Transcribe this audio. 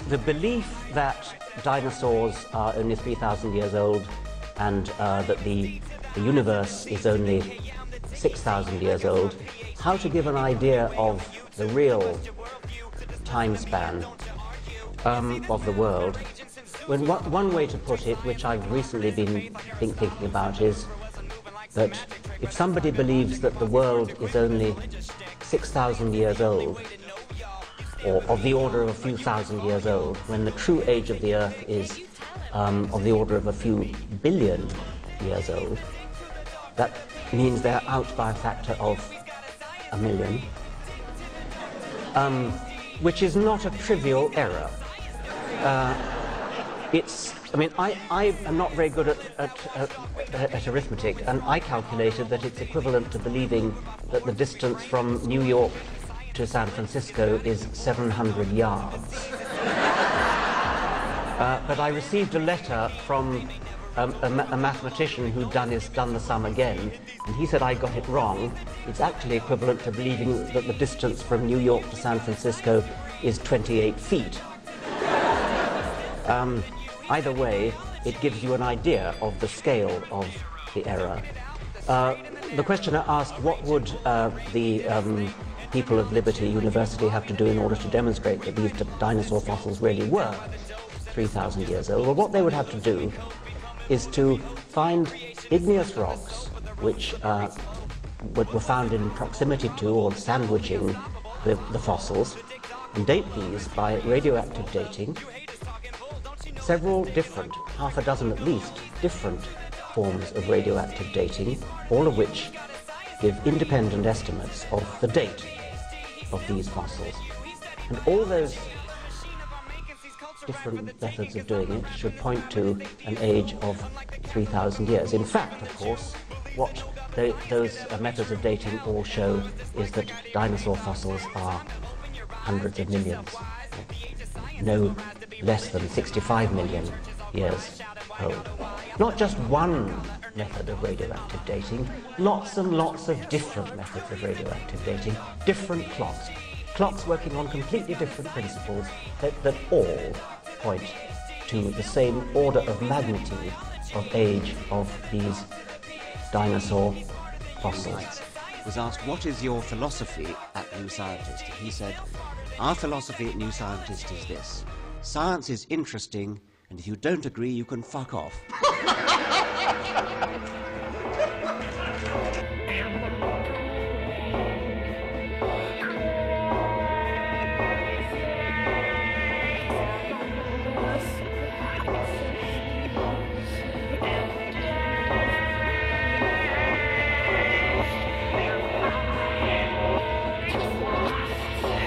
the belief that dinosaurs are only 3,000 years old and that the universe is only 6,000 years old, how to give an idea of the real time span of the world. When one way to put it, which I've recently been thinking about, is that if somebody believes that the world is only 6,000 years old, or of the order of a few thousand years old, when the true age of the Earth is of the order of a few billion years old, that means they're out by a factor of 1 million, which is not a trivial error. I mean, I am not very good at arithmetic, and I calculated that it's equivalent to believing that the distance from New York to San Francisco is 700 yards. But I received a letter from a mathematician who'd done the sum again, and he said I got it wrong. It's actually equivalent to believing that the distance from New York to San Francisco is 28 feet. Either way, it gives you an idea of the scale of the error. The questioner asked, what would the people of Liberty University have to do in order to demonstrate that these dinosaur fossils really were 3,000 years old? Well, what they would have to do is to find igneous rocks which were found in proximity to or sandwiching the fossils, and date these by radioactive dating. Several different, half a dozen at least, different forms of radioactive dating, all of which give independent estimates of the date of these fossils. And all those different methods of doing it should point to an age of 3,000 years. In fact, of course, what those methods of dating all show is that dinosaur fossils are hundreds of millions, no less than 65 million years old. Not just one method of radioactive dating, lots and lots of different methods of radioactive dating, different clocks working on completely different principles that all point to the same order of magnitude of age of these dinosaur fossils. Was asked, what is your philosophy at New Scientist? And he said, our philosophy at New Scientist is this: science is interesting, and if you don't agree, you can fuck off.